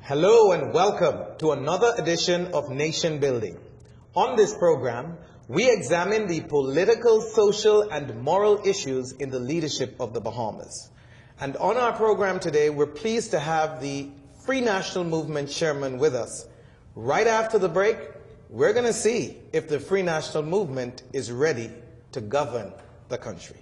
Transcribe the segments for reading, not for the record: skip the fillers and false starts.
Hello and welcome to another edition of Nation Building. On this program, we examine the political, social, and moral issues in the leadership of the Bahamas. And on our program today, we're pleased to have the Free National Movement chairman with us. Right after the break, we're going to see if the Free National Movement is ready to govern the country.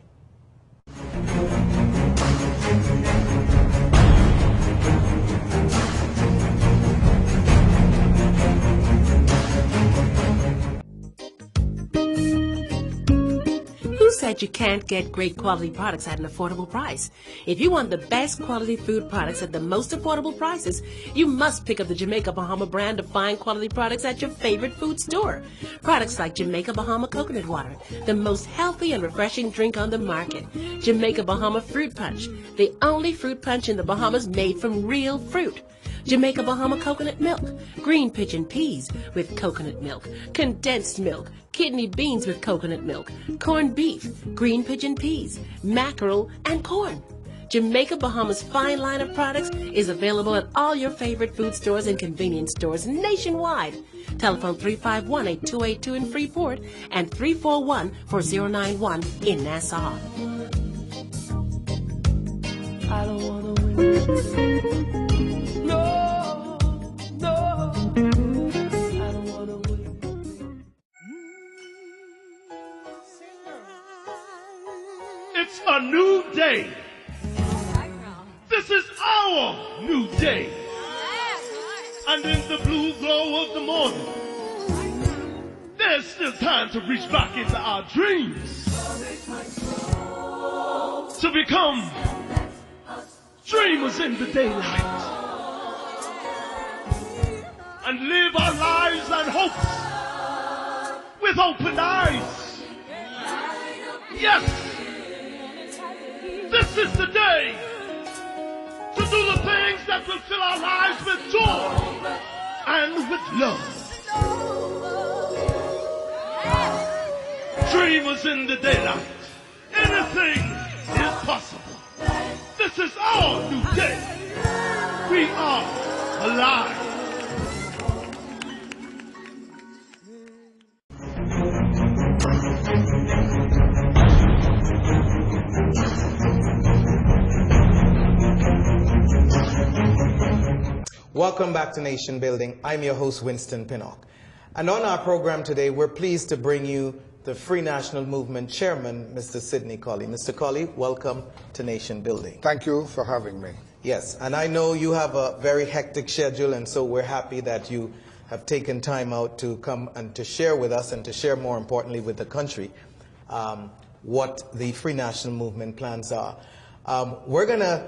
Who said you can't get great quality products at an affordable price? If you want the best quality food products at the most affordable prices, you must pick up the Jamaica Bahama brand of fine quality products at your favorite food store. Products like Jamaica Bahama Coconut Water, the most healthy and refreshing drink on the market. Jamaica Bahama Fruit Punch, the only fruit punch in the Bahamas made from real fruit. Jamaica Bahama Coconut Milk, green pigeon peas with coconut milk, condensed milk, kidney beans with coconut milk, corned beef, green pigeon peas, mackerel, and corn. Jamaica Bahama's fine line of products is available at all your favorite food stores and convenience stores nationwide. Telephone 351-8282 in Freeport and 341-4091 in Nassau. I don't wanna win. It's a new day. This is our new day. And in the blue glow of the morning, there's still time to reach back into our dreams. To become dreamers in the daylight. And live our lives and hopes with open eyes. Yes, this is the day to do the things that will fill our lives with joy and with love. Dreamers in the daylight. Anything is possible. This is our new day. We are alive. Welcome back to Nation Building. I'm your host, Winston Pinnock. And on our program today, we're pleased to bring you the Free National Movement chairman, Mr. Sidney Collie. Mr. Collie, welcome to Nation Building. Thank you for having me. Yes, and I know you have a very hectic schedule, and so we're happy that you have taken time out to come and to share with us and to share, more importantly, with the country what the Free National Movement plans are. We're going to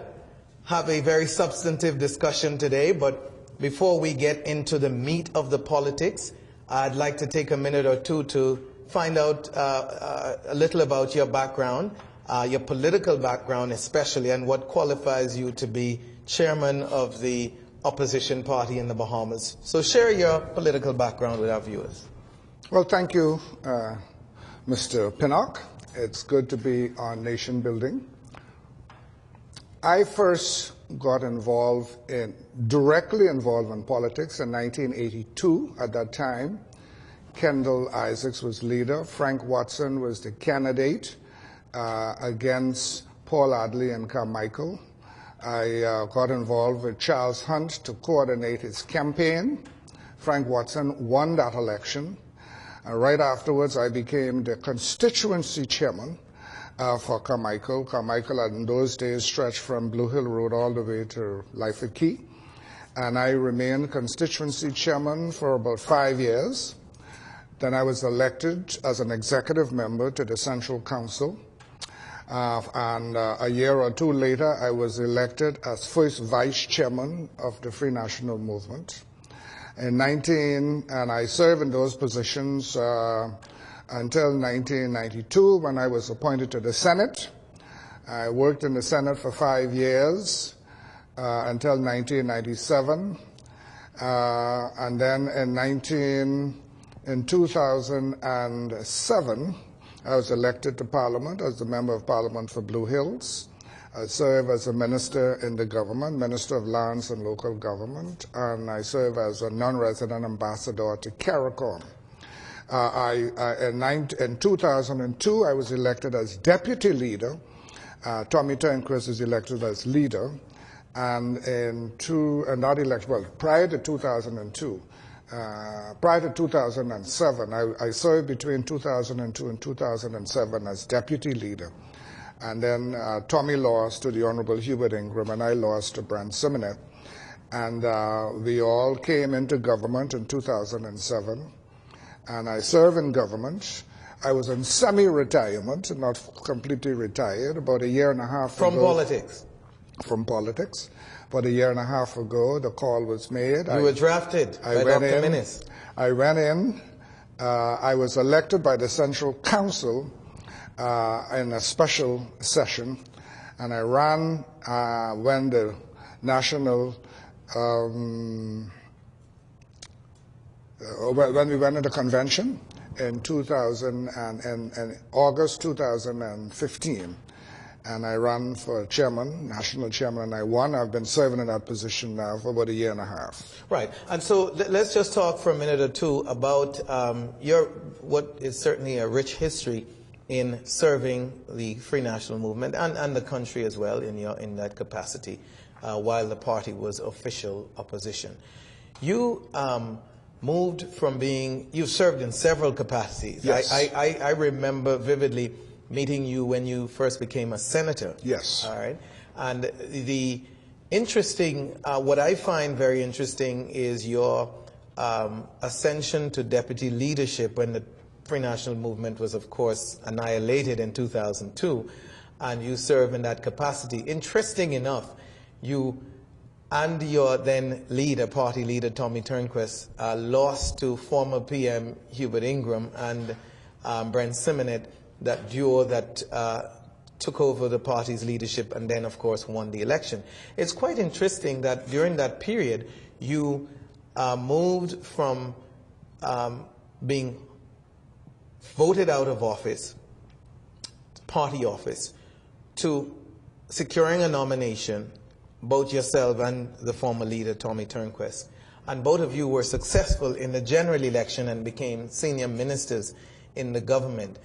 have a very substantive discussion today, but before we get into the meat of the politics, I'd like to take a minute or two to find out a little about your background, your political background especially, and what qualifies you to be chairman of the opposition party in the Bahamas. So share your political background with our viewers. Well, thank you, Mr. Pinnock. It's good to be on Nation Building. I first got directly involved in politics in 1982. At that time, Kendall Isaacs was leader. Frank Watson was the candidate against Paul Adley and Carmichael. I got involved with Charles Hunt to coordinate his campaign. Frank Watson won that election. Right afterwards, I became the constituency chairman for Carmichael. Carmichael had in those days stretched from Blue Hill Road all the way to Lyford Key. And I remained constituency chairman for about 5 years. Then I was elected as an executive member to the Central Council. And a year or two later, I was elected as first vice chairman of the Free National Movement. And I served in those positions until 1992, when I was appointed to the Senate. I worked in the Senate for 5 years until 1997. And then in 2007, I was elected to Parliament as the Member of Parliament for Blue Hills. I serve as a minister in the government, Minister of Lands and Local Government, and I serve as a non-resident ambassador to CARICOM. In 2002, I was elected as deputy leader. Tommy Turnquist is elected as leader. And prior to 2002, prior to 2007, I served between 2002 and 2007 as deputy leader. And then Tommy lost to the Honorable Hubert Ingram, and I lost to Brent Simonet. And we all came into government in 2007. And I serve in government. I was in semi-retirement, not completely retired, about a year and a half ago. From politics? From politics. About a year and a half ago, the call was made. You were drafted by Dr. Minnis. I went in. I was elected by the Central Council in a special session, and I ran when the national, when we went into convention in August 2015, and I ran for chairman, national chairman, and I won. I've been serving in that position now for about a year and a half. Right, and so let's just talk for a minute or two about what is certainly a rich history in serving the Free National Movement and the country as well in that capacity while the party was official opposition. You moved from you served in several capacities. Yes. I remember vividly meeting you when you first became a senator. Yes. All right. And the interesting, what I find very interesting is your ascension to deputy leadership when the Free National Movement was, of course, annihilated in 2002, and you serve in that capacity. Interesting enough, you and your then leader, party leader, Tommy Turnquist, lost to former PM Hubert Ingram and Brent Simonet, that duo that took over the party's leadership and then, of course, won the election. It's quite interesting that during that period, you moved from being voted out of office, party office, to securing a nomination, both yourself and the former leader, Tommy Turnquist. And both of you were successful in the general election and became senior ministers in the government.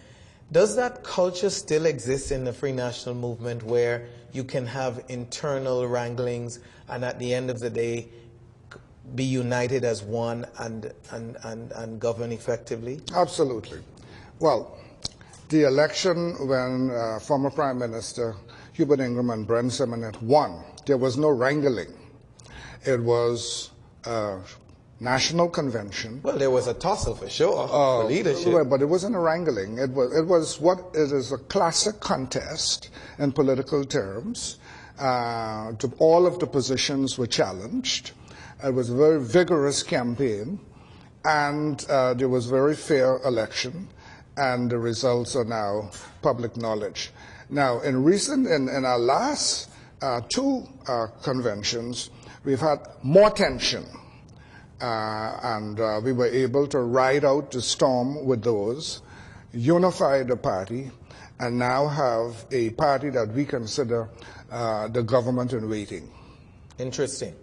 Does that culture still exist in the Free National Movement where you can have internal wranglings and at the end of the day be united as one and govern effectively? Absolutely. Well, the election when former Prime Minister Hubert Ingram and Brent Simonet won, there was no wrangling. It was a national convention. Well, there was a tussle for sure for leadership. But it wasn't a wrangling. It is a classic contest in political terms. All of the positions were challenged. It was a very vigorous campaign, and there was very fair election. And the results are now public knowledge. Now, in our last two conventions, we've had more tension, and we were able to ride out the storm with those, unify the party, and now have a party that we consider the government in waiting. Interesting.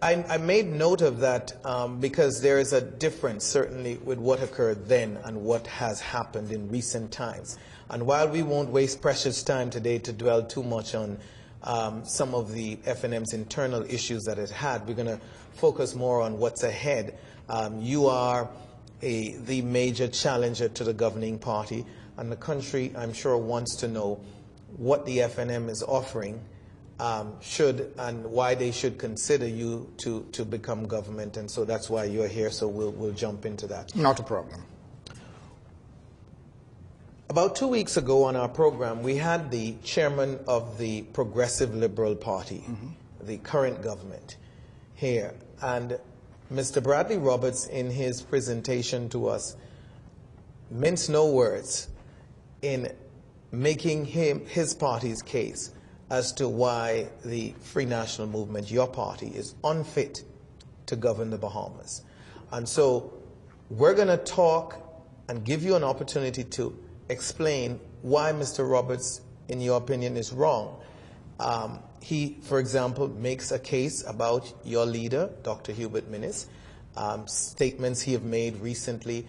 I made note of that because there is a difference, certainly, with what occurred then and what has happened in recent times. And while we won't waste precious time today to dwell too much on some of the FNM's internal issues that it had, we're going to focus more on what's ahead. You are the major challenger to the governing party, and the country, I'm sure, wants to know what the FNM is offering and why they should consider you to become government, and so that's why you're here, so we'll jump into that. Not a problem. About 2 weeks ago on our program, we had the chairman of the Progressive Liberal Party, the current government, here, and Mr. Bradley Roberts, in his presentation to us, minced no words in making his party's case as to why the Free National Movement, your party, is unfit to govern the Bahamas. And so we're going to talk and give you an opportunity to explain why Mr. Roberts, in your opinion, is wrong. He, for example, makes a case about your leader, Dr. Hubert Minnis, statements he have made recently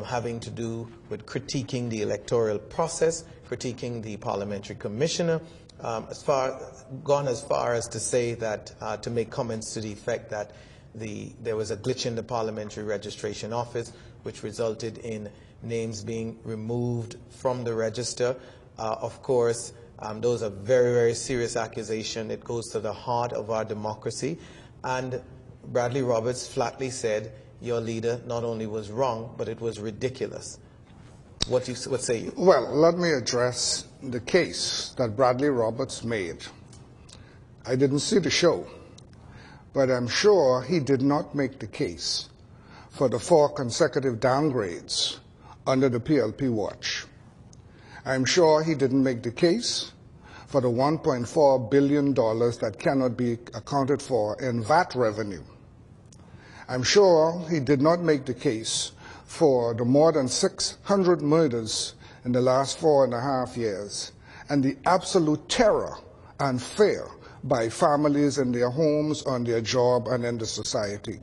having to do with critiquing the electoral process, critiquing the parliamentary commissioner, gone as far as to say that, to make comments to the effect that there was a glitch in the parliamentary registration office, which resulted in names being removed from the register. Of course, those are very, very serious accusations. It goes to the heart of our democracy. And Bradley Roberts flatly said your leader not only was wrong, but it was ridiculous. What say you? Well, let me address the case that Bradley Roberts made. I didn't see the show, but I'm sure he did not make the case for the 4 consecutive downgrades under the PLP watch. I'm sure he didn't make the case for the $1.4 billion that cannot be accounted for in VAT revenue. I'm sure he did not make the case for the more than 600 murders in the last 4.5 years and the absolute terror and fear by families in their homes, on their job, and in the society.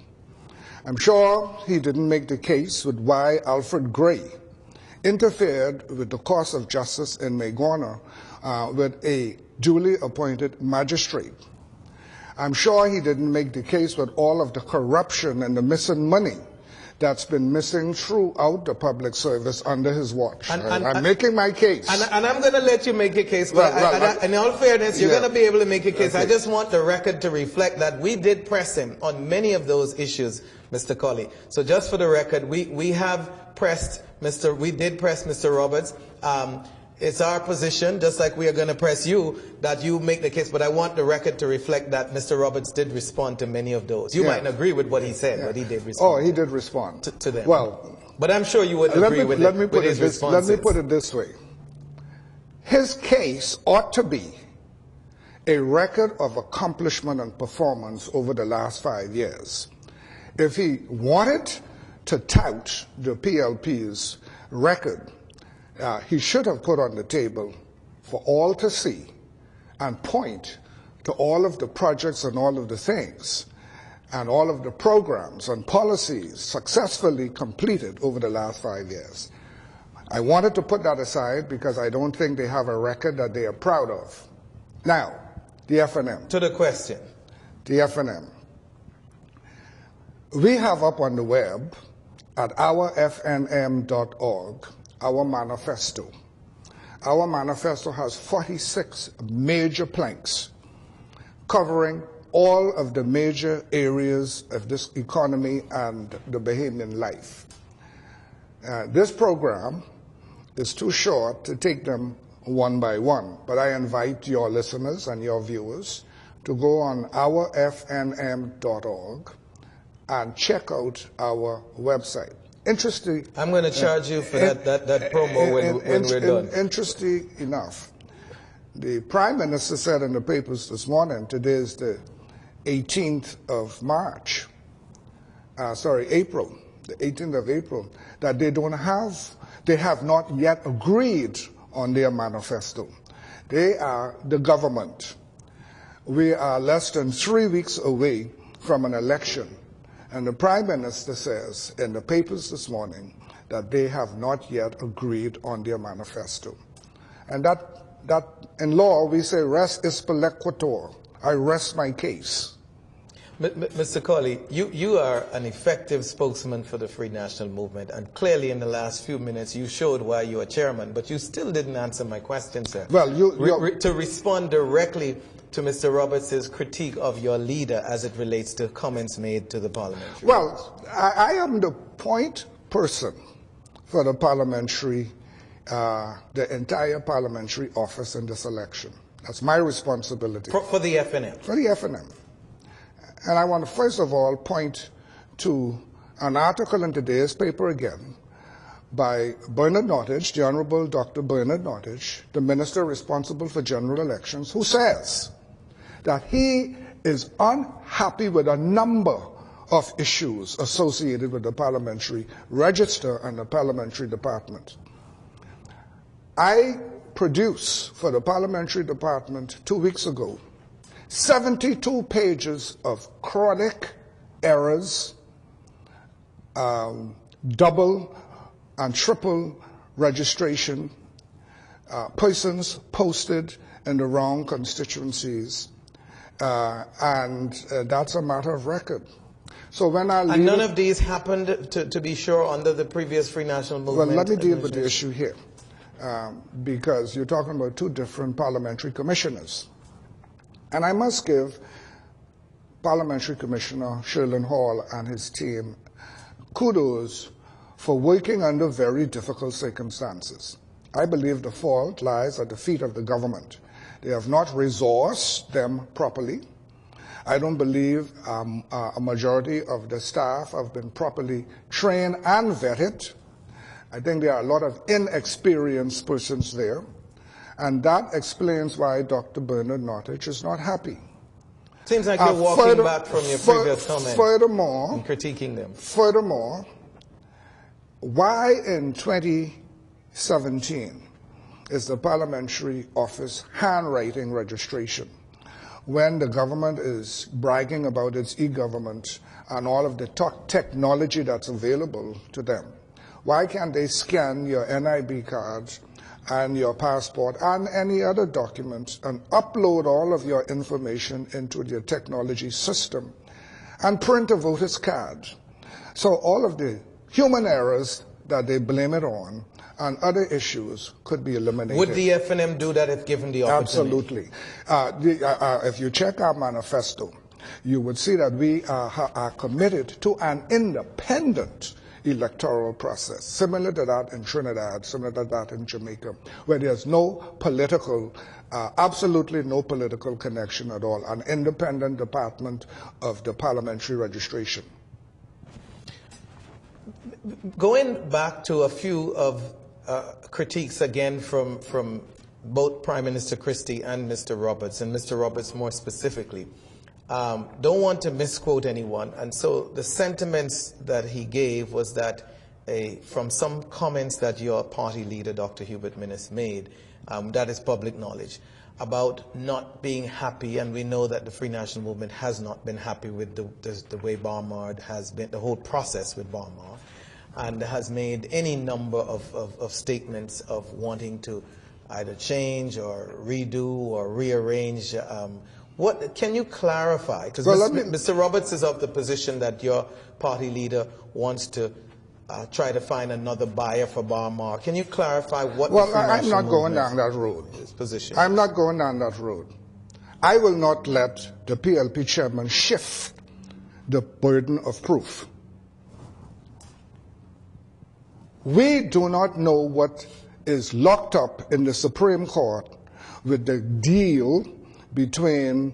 I'm sure he didn't make the case with why Alfred Gray interfered with the course of justice in Maygorna with a duly appointed magistrate. I'm sure he didn't make the case with all of the corruption and the missing money that's been missing throughout the public service under his watch. I'm making my case. And I'm going to let you make a case, but in all fairness, you're going to be able to make a case. Okay. I just want the record to reflect that we did press him on many of those issues, Mr. Collie. So just for the record, we did press Mr. Roberts. It's our position, just like we are going to press you, that you make the case. But I want the record to reflect that Mr. Roberts did respond to many of those. You might agree with what he said, but he did respond. Oh, he did respond to them. Well, but I'm sure you would agree with his responses. Let me put it this way. His case ought to be a record of accomplishment and performance over the last 5 years. If he wanted to tout the PLP's record, he should have put on the table for all to see and point to all of the projects and all of the things and all of the programs and policies successfully completed over the last 5 years. I wanted to put that aside because I don't think they have a record that they are proud of. Now, the FNM. To the question. The FNM. We have up on the web at ourfnm.org our manifesto. Our manifesto has 46 major planks covering all of the major areas of this economy and the Bahamian life. This program is too short to take them one by one, but I invite your listeners and your viewers to go on ourfnm.org and check out our website. Interesting. I'm going to charge you for that promo when we're done. Interesting enough, the Prime Minister said in the papers this morning, today is the 18th of March, April, the 18th of April, that they have not yet agreed on their manifesto. They are the government. We are less than 3 weeks away from an election. And the Prime Minister says in the papers this morning that they have not yet agreed on their manifesto. And that in law we say res ispe lequitur. I rest my case. Mr. Collie, you are an effective spokesman for the Free National Movement, and clearly in the last few minutes you showed why you are chairman, but you still didn't answer my question, sir. Well, to respond directly to Mr. Roberts' critique of your leader as it relates to comments made to the parliamentary. Well, I am the point person for the parliamentary, the entire parliamentary office in this election. That's my responsibility. For the FNM? For the FNM. And I want to first of all point to an article in today's paper again by Bernard Nottage, the Honorable Dr. Bernard Nottage, the Minister responsible for general elections, who says that he is unhappy with a number of issues associated with the parliamentary register and the parliamentary department. I produce for the parliamentary department 2 weeks ago 72 pages of chronic errors, double and triple registration, persons posted in the wrong constituencies, and that's a matter of record. So when our and none of these happened, to be sure, under the previous Free National Movement. Well, let me deal with the issue here, because you're talking about two different parliamentary commissioners. And I must give Parliamentary Commissioner Sherlin Hall and his team kudos for working under very difficult circumstances. I believe the fault lies at the feet of the government. They have not resourced them properly. I don't believe a majority of the staff have been properly trained and vetted. I think there are a lot of inexperienced persons there. And that explains why Dr. Bernard Nottage is not happy. Seems like you're walking back from your previous comment and critiquing them. Furthermore, why in 2017 is the parliamentary office handwriting registration when the government is bragging about its e-government and all of the technology that's available to them? Why can't they scan your NIB cards and your passport and any other documents and upload all of your information into their technology system and print a voter's card? So all of the human errors that they blame it on and other issues could be eliminated. Would the FNM do that if given the opportunity? Absolutely. If you check our manifesto, you would see that we are committed to an independent electoral process, similar to that in Trinidad, similar to that in Jamaica, where there's no political, absolutely no political connection at all, an independent department of the parliamentary registration. Going back to a few of critiques again from both Prime Minister Christie and Mr. Roberts, and Mr. Roberts more specifically, don't want to misquote anyone, and so the sentiments that he gave was that from some comments that your party leader, Dr. Hubert Minnis, made, that is public knowledge, about not being happy, and we know that the Free National Movement has not been happy with the way Barmard has been, the whole process with Barmard, and has made any number of statements of wanting to either change or redo or rearrange. What can you clarify? Because Mr. Roberts is of the position that your party leader wants to try to find another buyer for Barmard. Can you clarify what? Well, I'm not going down that road. His position. I'm not going down that road. I will not let the PLP chairman shift the burden of proof. We do not know what is locked up in the Supreme Court with the deal between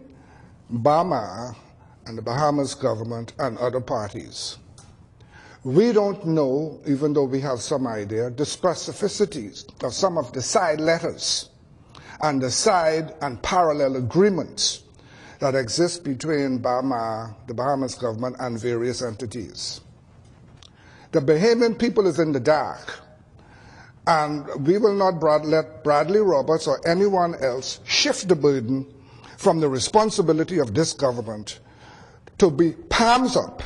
Barmard and the Bahamas government and other parties. We don't know, even though we have some idea, the specificities of some of the side letters and the side and parallel agreements that exist between Barmard, the Bahamas government, and various entities. The Bahamian people is in the dark, and we will not let Bradley Roberts or anyone else shift the burden from the responsibility of this government to be palms up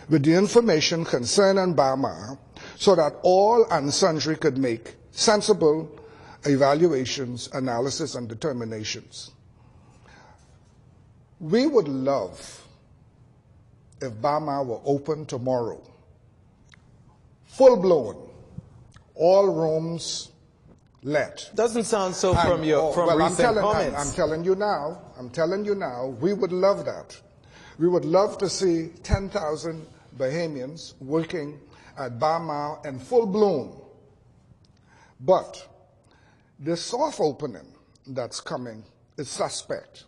with the information concerning Barmard so that all and sundry could make sensible evaluations, analysis, and determinations. We would love if Barmard were open tomorrow, full-blown, all rooms let. Doesn't sound so from recent comments. I'm telling you now, we would love that. We would love to see 10,000 Bahamians working at Barmard in full bloom. But the soft opening that's coming is suspect.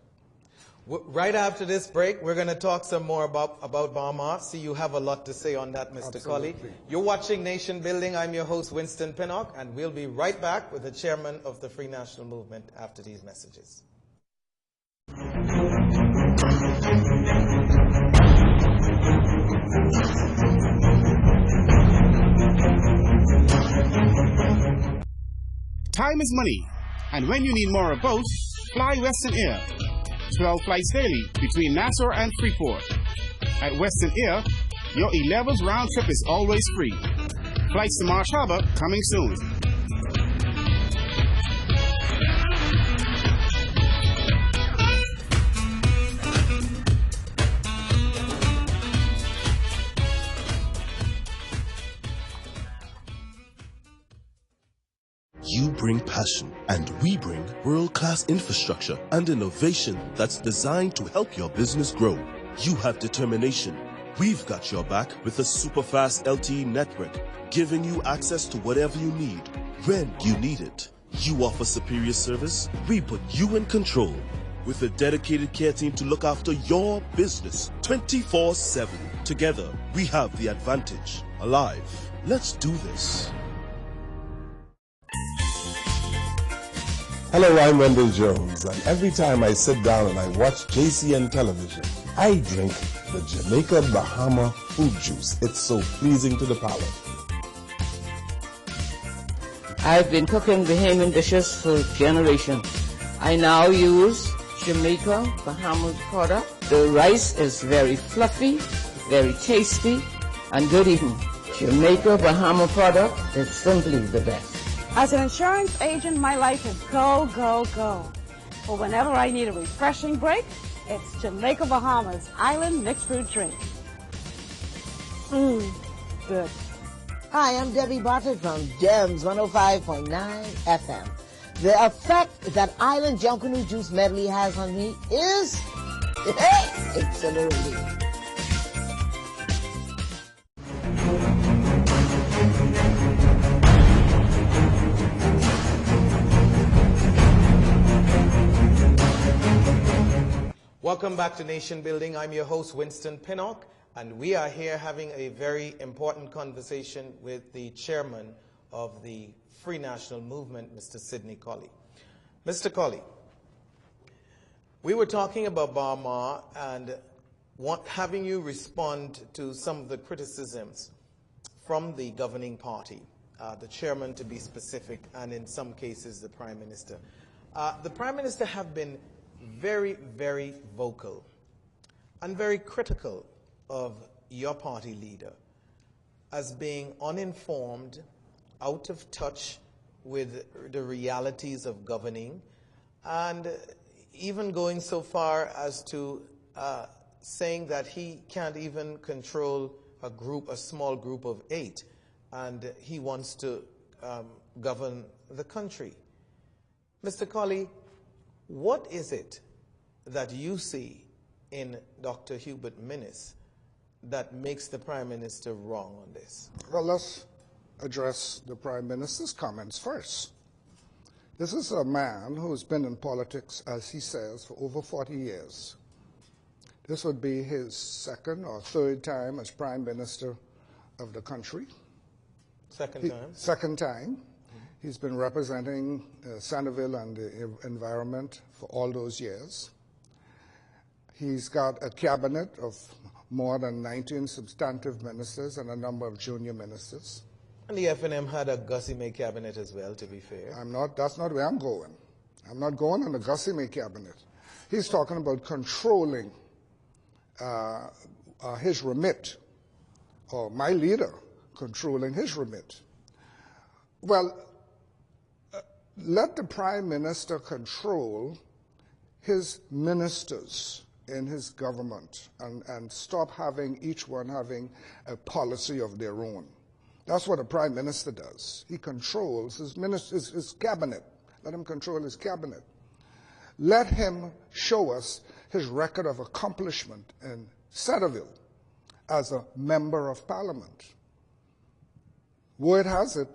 Right after this break, we're going to talk some more about Barmard. See, you have a lot to say on that, Mr. Collie. You're watching Nation Building. I'm your host, Winston Pinnock, and we'll be right back with the chairman of the Free National Movement after these messages. Time is money, And when you need more of both, fly Western Air. 12 flights daily between Nassau and Freeport. At Western Air, your 11th round trip is always free. Flights to Marsh Harbor coming soon. You bring passion, and we bring world-class infrastructure and innovation that's designed to help your business grow. You have determination. We've got your back with a super-fast LTE network, giving you access to whatever you need, when you need it. You offer superior service, we put you in control, with a dedicated care team to look after your business 24/7. Together, we have the advantage. Alive. Let's do this. Hello, I'm Wendell Jones, and every time I sit down and I watch JCN television, I drink the Jamaica Bahama fruit juice. It's so pleasing to the palate. I've been cooking Bahamian dishes for generations. I now use Jamaica Bahamas product. The rice is very fluffy, very tasty, and good eating. Jamaica Bahama product is simply the best. As an insurance agent, my life is go, go, go. But whenever I need a refreshing break, it's Jamaica Bahamas Island Mixed Fruit Drink. Good. Hi, I'm Debbie Bartlett from GEMS 105.9 FM. The effect that Island Junkanoo Juice Medley has on me is absolutely. Welcome back to Nation Building. I'm your host, Winston Pinnock, and we are here having a very important conversation with the chairman of the Free National Movement, Mr. Sidney Collie. Mr. Collie, we were talking about Bahama and having you respond to some of the criticisms from the governing party, the chairman to be specific, and in some cases the Prime Minister. The Prime Minister have been very, very vocal and very critical of your party leader as being uninformed, out of touch with the realities of governing, and even going so far as to saying that he can't even control a small group of 8, and he wants to govern the country. Mr. Collie, what is it that you see in Dr. Hubert Minnis that makes the Prime Minister wrong on this? Well, let's address the Prime Minister's comments first. This is a man who's been in politics, as he says, for over 40 years. This would be his second or third time as Prime Minister of the country. Second time? Second time. He's been representing Centerville and the environment for all those years. He's got a cabinet of more than 19 substantive ministers and a number of junior ministers. And the FNM had a Gussie May cabinet as well, to be fair. That's not where I'm going. I'm not going on the Gussie May cabinet. He's talking about controlling his remit, or my leader controlling his remit. Well, let the Prime Minister control his ministers in his government and stop having each one having a policy of their own. That's what a Prime Minister does. He controls his cabinet. Let him control his cabinet. Let him show us his record of accomplishment in Centerville as a member of Parliament. Word has it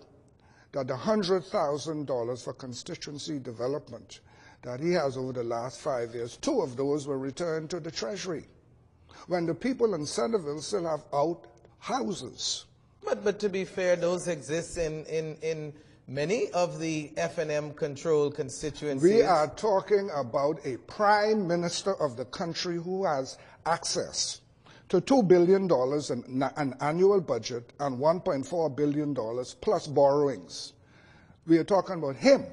that the $100,000 for constituency development that he has over the last 5 years, 2 of those were returned to the Treasury, when the people in Centerville still have out houses. But to be fair, those exist in many of the FNM controlled constituencies. We are talking about a Prime Minister of the country who has access to $2 billion in an annual budget and $1.4 billion plus borrowings. We are talking about him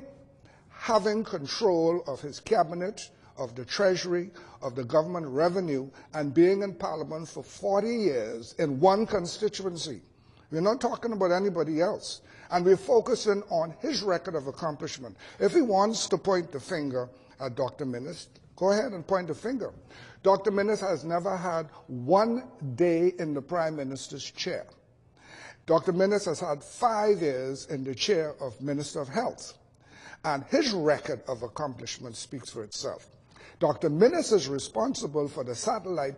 having control of his cabinet, of the treasury, of the government revenue, and being in Parliament for 40 years in one constituency. We're not talking about anybody else. And we're focusing on his record of accomplishment. If he wants to point the finger at Dr. Minnis, go ahead and point the finger. Dr. Minnis has never had one day in the Prime Minister's chair. Dr. Minnis has had 5 years in the chair of Minister of Health. And his record of accomplishment speaks for itself. Dr. Minnis is responsible for the satellite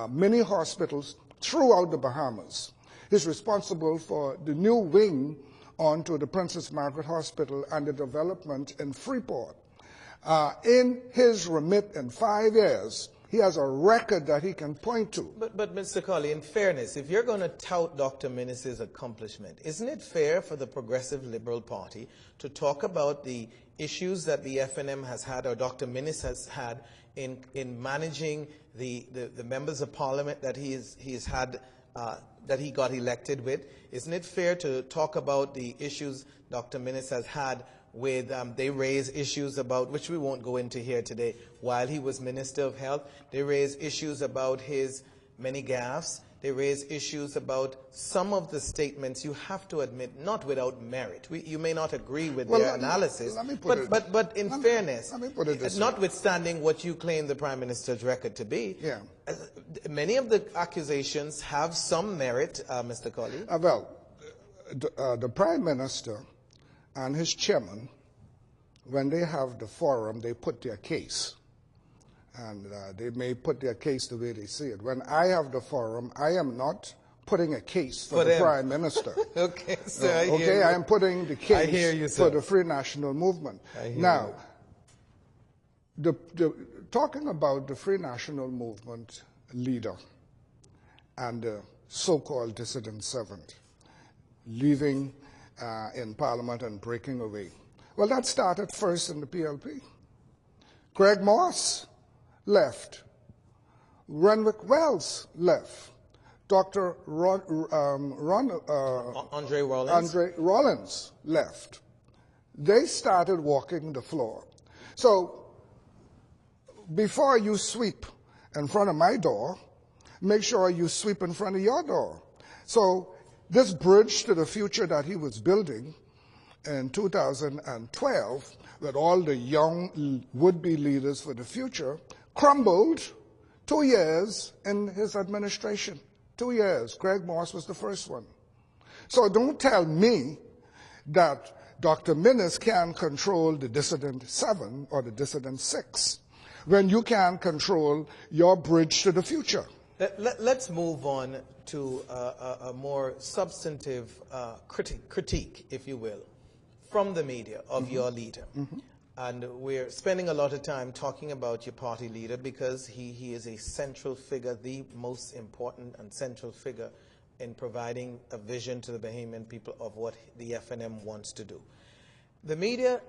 mini hospitals throughout the Bahamas. He's responsible for the new wing onto the Princess Margaret Hospital and the development in Freeport. In his remit in 5 years, he has a record that he can point to. But Mr. Collie, in fairness, if you're going to tout Dr. Minnis's accomplishment, isn't it fair for the Progressive Liberal Party to talk about the issues that the FNM has had, or Dr. Minnis has had, in managing the members of Parliament that he's had, that he got elected with? Isn't it fair to talk about the issues Dr. Minnis has had with, they raise issues about, which we won't go into here today, while he was Minister of Health. They raise issues about his many gaffes. They raise issues about some of the statements, you have to admit, not without merit. You may not agree with their analysis, but in fairness, notwithstanding what you claim the Prime Minister's record to be, many of the accusations have some merit, Mr. Collie. Well, the Prime Minister and his chairman, when they have the forum, they put their case. And they may put their case the way they see it. When I have the forum, I am not putting a case for the Prime Minister. Okay, sir, I am putting the case for the Free National Movement. Now, talking about the Free National Movement leader and the so-called dissident servant leaving in Parliament and breaking away. Well, that started first in the PLP. Craig Moss left. Renwick Wells left. Dr. Andre Rollins left. They started walking the floor. So before you sweep in front of my door, make sure you sweep in front of your door. So this bridge to the future that he was building in 2012 with all the young would-be leaders for the future crumbled 2 years in his administration. 2 years. Craig Moss was the first one. So don't tell me that Dr. Minnis can control the dissident 7 or the dissident 6 when you can control your bridge to the future. Let's move on to a more substantive critique, if you will, from the media of your leader. And we're spending a lot of time talking about your party leader because he is a central figure, the most important and central figure in providing a vision to the Bahamian people of what the FNM wants to do. The media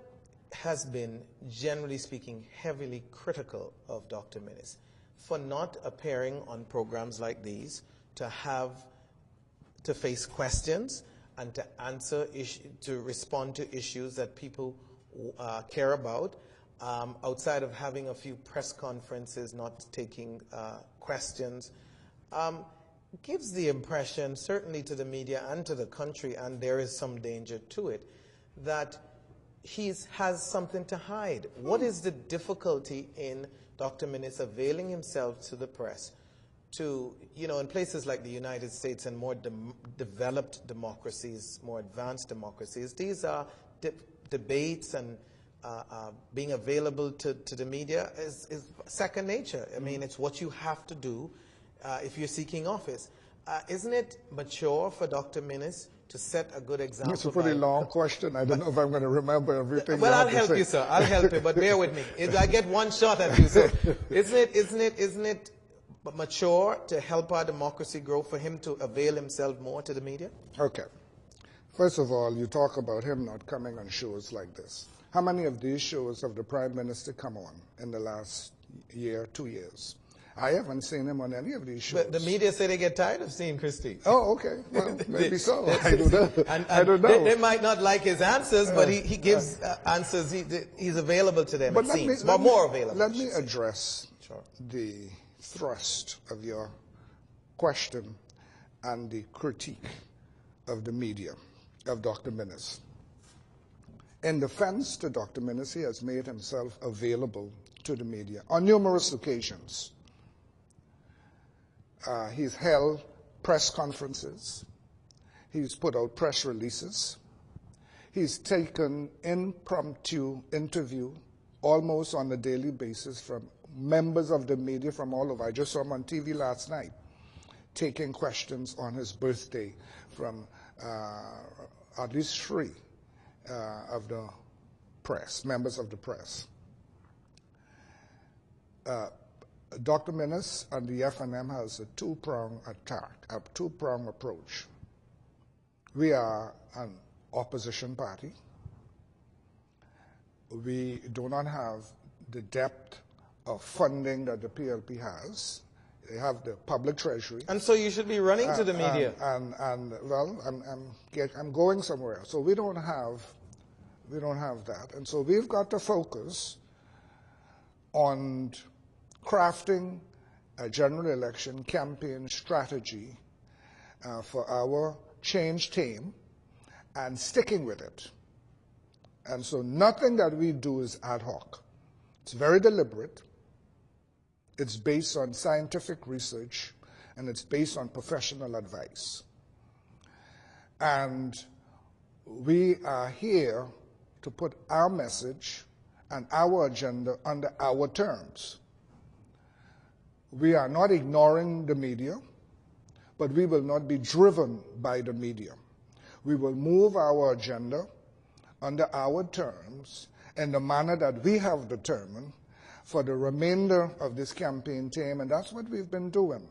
has been, generally speaking, heavily critical of Dr. Minnis for not appearing on programs like these to face questions and to to respond to issues that people care about, outside of having a few press conferences, not taking questions, gives the impression, certainly to the media and to the country, and there is some danger to it, that he has something to hide. What is the difficulty in Dr. Minnis availing himself to the press to, in places like the United States and more developed democracies, more advanced democracies, these are debates and being available to the media is second nature. I mean, it's what you have to do if you're seeking office. Isn't it mature for Dr. Minnis to set a good example? It's a pretty long question. I don't know if I'm going to remember everything. Well, I'll help you, sir. I'll help you, but bear with me. I get one shot at you, sir. Isn't it mature to help our democracy grow for him to avail himself more to the media? Okay. First of all, you talk about him not coming on shows like this. How many of these shows have the Prime Minister come on in the last year, 2 years? I haven't seen him on any of these shows. But the media say they get tired of seeing Christie. Oh, okay. Well, maybe so. I don't know. I don't know. They might not like his answers, but he gives answers. He's available to them, but it seems. But more available. Let me address the thrust of your question and the critique of the media, of Dr. Minnis. In defense to Dr. Minnis, he has made himself available to the media on numerous occasions. He's held press conferences. He's put out press releases. He's taken impromptu interview almost on a daily basis from members of the media from all over. I just saw him on TV last night taking questions on his birthday from at least 3 of the press, members of the press. Dr. Minnis and the FNM has a two-pronged attack, a two-pronged approach. We are an opposition party. We do not have the depth of funding that the PLP has. They have the public treasury. And so you should be running to the media. Well, I'm going somewhere. So we don't have that. And so we've got to focus on crafting a general election campaign strategy for our change team and sticking with it. And so nothing that we do is ad hoc. It's very deliberate. It's based on scientific research, and it's based on professional advice. And we are here to put our message and our agenda under our terms. We are not ignoring the media, but we will not be driven by the media. We will move our agenda under our terms in the manner that we have determined for the remainder of this campaign team, and that's what we've been doing.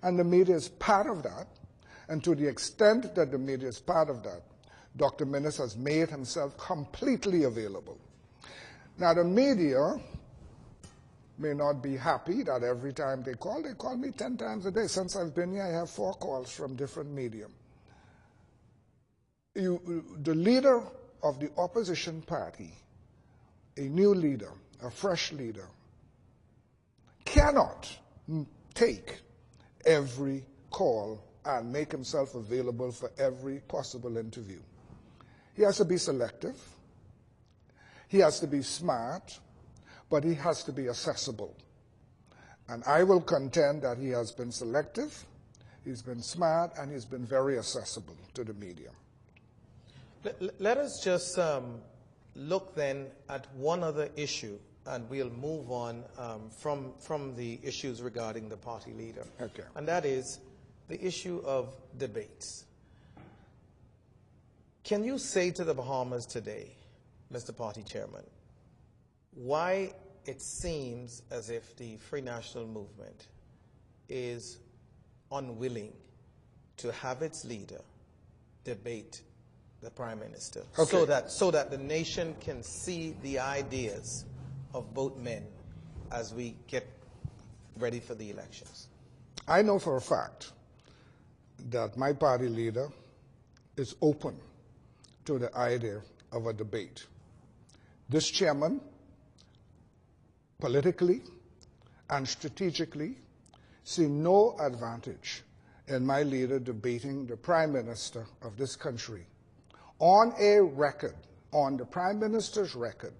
And the media is part of that, and to the extent that the media is part of that, Dr. Minnis has made himself completely available. Now, the media may not be happy that every time they call me 10 times a day. Since I've been here, I have 4 calls from different media. The leader of the opposition party, a new leader, a fresh leader, cannot take every call and make himself available for every possible interview. He has to be selective. He has to be smart, but he has to be accessible. And I will contend that he has been selective, he's been smart, and he's been very accessible to the media. Let us just look then at one other issue, and we'll move on from the issues regarding the party leader. Okay. And that is the issue of debates. Can you say to the Bahamas today, Mr. Party Chairman, why it seems as if the Free National Movement is unwilling to have its leader debate the Prime Minister, okay, so that the nation can see the ideas of both men as we get ready for the elections? I know for a fact that my party leader is open to the idea of a debate. This chairman, politically and strategically, see no advantage in my leader debating the Prime Minister of this country on a record, on the Prime Minister's record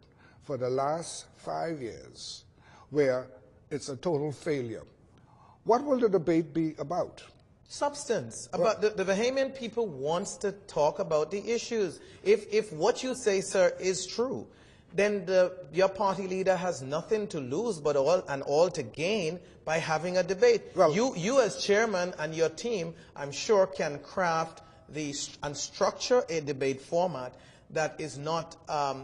for the last 5 years, where it's a total failure. What will the debate be about? Substance. About the Bahamian people wants to talk about the issues. If what you say, sir, is true, then your party leader has nothing to lose but all to gain by having a debate. Well, you as chairman and your team, I'm sure, can craft and structure a debate format that is not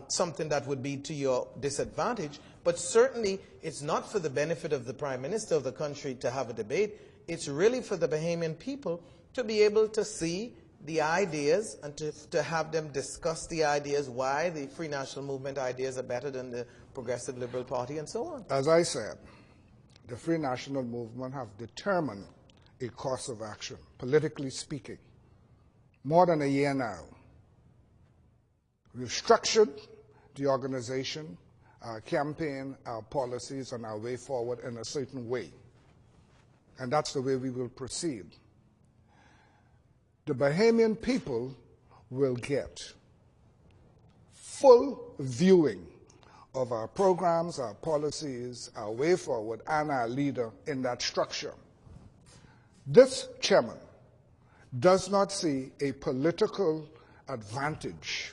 something that would be to your disadvantage, but certainly it's not for the benefit of the Prime Minister of the country to have a debate. It's really for the Bahamian people to be able to see the ideas and to have them discuss the ideas, why the Free National Movement ideas are better than the Progressive Liberal Party and so on. As I said, the Free National Movement have determined a course of action, politically speaking, more than a year now. We've structured the organization, our campaign, our policies, and our way forward in a certain way. And that's the way we will proceed. The Bahamian people will get full viewing of our programs, our policies, our way forward, and our leader in that structure. This chairman does not see a political advantage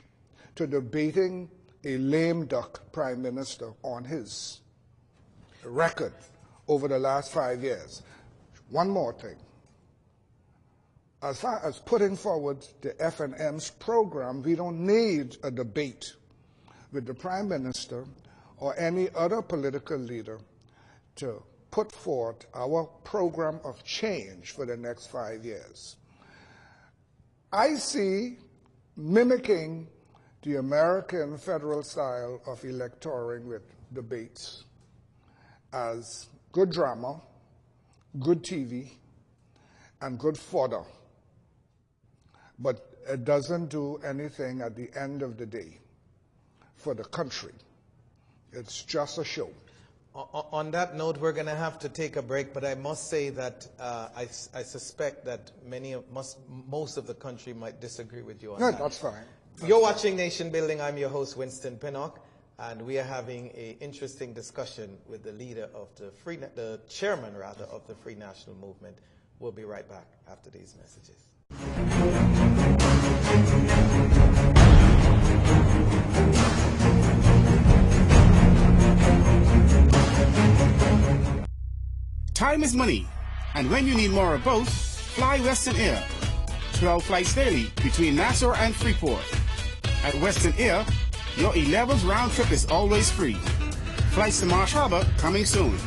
to debating a lame duck prime minister on his record over the last 5 years. One more thing. As far as putting forward the FNM's program, we don't need a debate with the Prime Minister or any other political leader to put forth our program of change for the next 5 years. I see mimicking the American federal style of electoring with debates as good drama, good TV, and good fodder. But it doesn't do anything at the end of the day for the country. It's just a show. On that note, we're going to have to take a break, but I must say that I suspect that most of the country might disagree with you on that. That's fine. You're watching Nation Building. I'm your host, Winston Pinnock, and we are having an interesting discussion with the leader of the chairman rather of the Free National Movement. We'll be right back after these messages. Time is money, and when you need more of both, fly Western Air. 12 flights daily between Nassau and Freeport. At Western Air, your 11th round trip is always free. Flights to Marsh Harbor coming soon.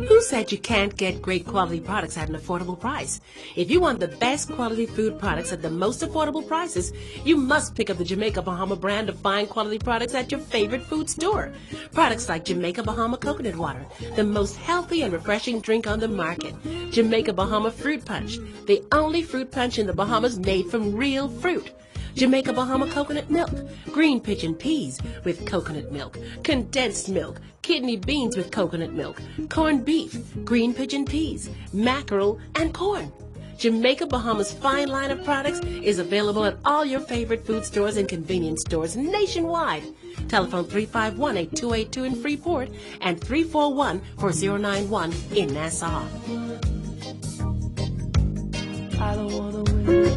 Who said you can't get great quality products at an affordable price? If you want the best quality food products at the most affordable prices, you must pick up the Jamaica Bahama brand of fine quality products at your favorite food store. Products like Jamaica Bahama Coconut Water, the most healthy and refreshing drink on the market. Jamaica Bahama Fruit Punch, the only fruit punch in the Bahamas made from real fruit. Jamaica Bahama coconut milk, green pigeon peas with coconut milk, condensed milk, kidney beans with coconut milk, corned beef, green pigeon peas, mackerel, and corn. Jamaica Bahama's fine line of products is available at all your favorite food stores and convenience stores nationwide. Telephone 351-8282 in Freeport and 341-4091 in Nassau. I don't want to win.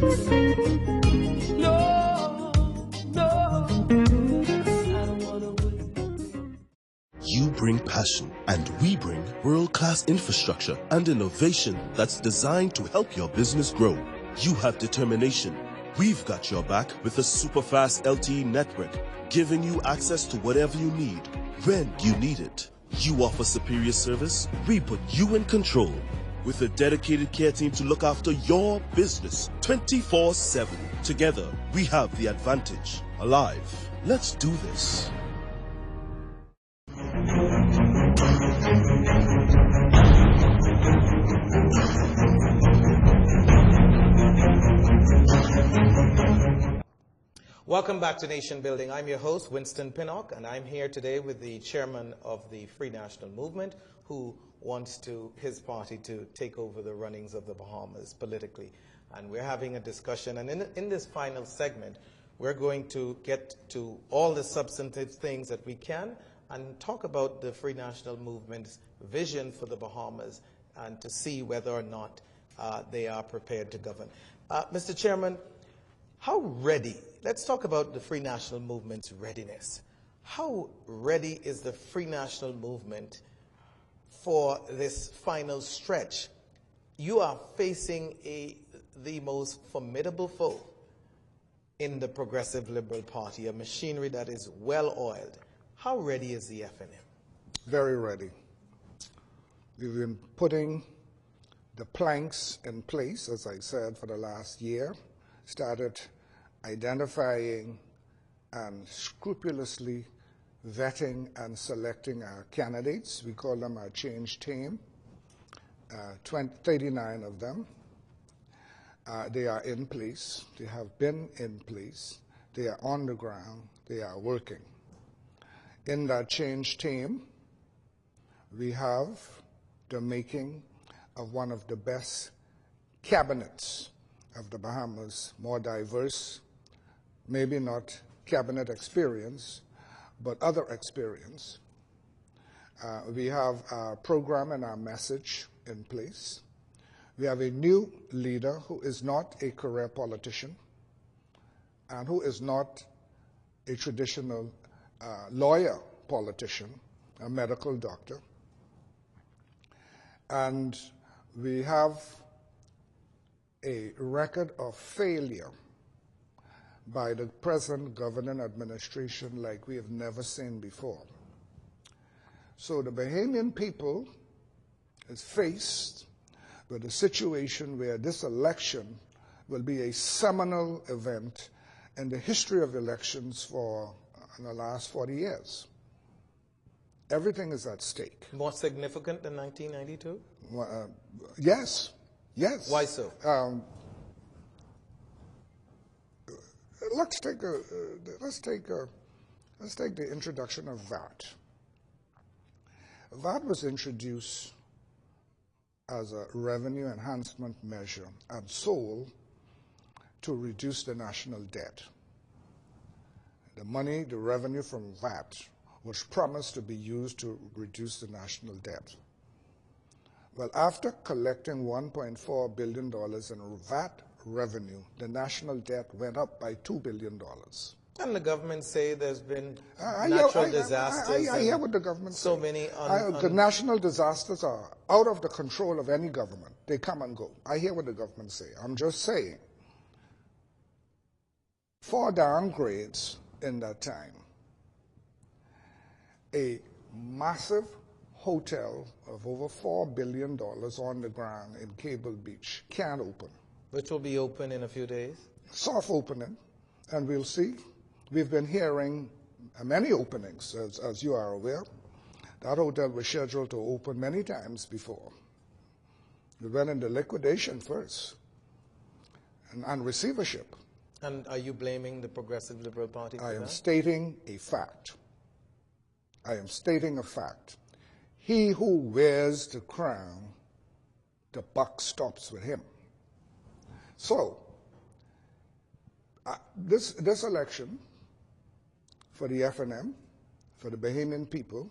You bring passion, and we bring world-class infrastructure and innovation that's designed to help your business grow. You have determination. We've got your back with a super-fast LTE network, giving you access to whatever you need, when you need it. You offer superior service, we put you in control. With a dedicated care team to look after your business 24/7. Together, we have the advantage. Alive. Let's do this. Welcome back to Nation Building. I'm your host, Winston Pinnock, and I'm here today with the chairman of the Free National Movement, who wants his party to take over the runnings of the Bahamas politically. And we're having a discussion, and in this final segment, we're going to get to all the substantive things that we can and talk about the Free National Movement's vision for the Bahamas and to see whether or not they are prepared to govern. Mr. Chairman, how ready, let's talk about the Free National Movement's readiness. How ready is the Free National Movement for this final stretch? You are facing the most formidable foe in the Progressive Liberal Party, a machinery that is well-oiled. How ready is the FNM? Very ready. We've been putting the planks in place, as I said, for the last year. Started identifying and scrupulously vetting and selecting our candidates. We call them our change team, 39 of them. They are in place. They have been in place. They are on the ground. They are working. In that change team, we have the making of one of the best cabinets of the Bahamas, more diverse, maybe not cabinet experience, but other experience. We have our program and our message in place. We have a new leader who is not a career politician and who is not a traditional lawyer politician, a medical doctor. And we have a record of failure by the present governing administration like we have never seen before. So the Bahamian people is faced with a situation where this election will be a seminal event in the history of elections for the last 40 years. Everything is at stake. More significant than 1992? Yes, yes. Why so? Let's take the introduction of VAT. VAT was introduced as a revenue enhancement measure and sold to reduce the national debt. The money, the revenue from VAT was promised to be used to reduce the national debt. Well, after collecting $1.4 billion in VAT revenue, the national debt went up by $2 billion. And the government say there's been natural disasters. I hear what the government so say. Many the national disasters are out of the control of any government. They come and go. I hear what the government say. I'm just saying, 4 downgrades in that time. A massive hotel of over $4 billion on the ground in Cable Beach can't open. Which will be open in a few days? Soft opening, and we'll see. We've been hearing many openings, as you are aware. That hotel was scheduled to open many times before. We went into liquidation first and receivership. And are you blaming the Progressive Liberal Party for that? I am stating a fact. I am stating a fact. He who wears the crown, the buck stops with him. So, this election for the FNM, for the Bahamian people,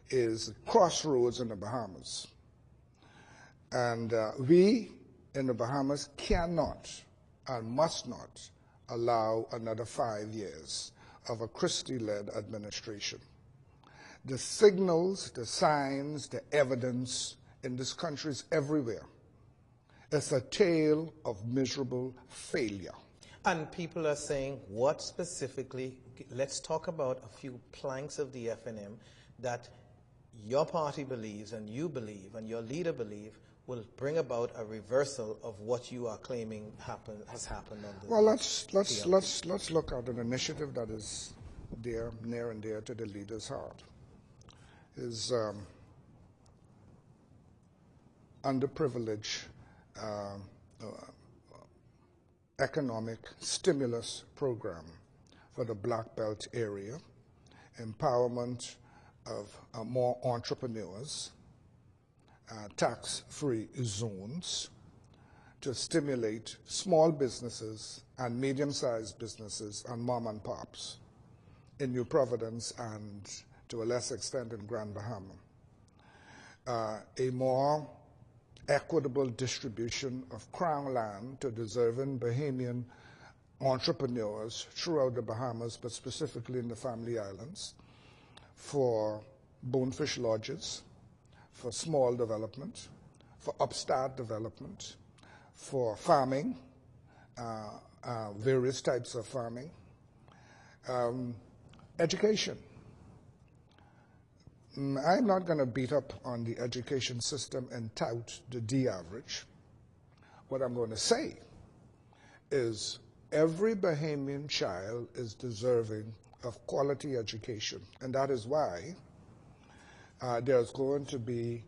is a crossroads in the Bahamas. And we in the Bahamas cannot and must not allow another 5 years of a Christie-led administration. The signals, the signs, the evidence in this country is everywhere. It's a tale of miserable failure. And people are saying, what specifically, let's talk about a few planks of the FNM that your party believes and you believe and your leader believe will bring about a reversal of what you are claiming has happened on the Well, let's look at an initiative that is dear, near and dear to the leader's heart. His underprivileged economic stimulus program for the Black Belt area, empowerment of more entrepreneurs, tax-free zones to stimulate small businesses and medium-sized businesses and mom and pops in New Providence and to a lesser extent in Grand Bahama. A more equitable distribution of crown land to deserving Bahamian entrepreneurs throughout the Bahamas, but specifically in the Family Islands, for bonefish lodges, for small development, for upstart development, for farming, various types of farming, education. I'm not going to beat up on the education system and tout the D average. What I'm going to say is every Bahamian child is deserving of quality education, and that is why there's going to be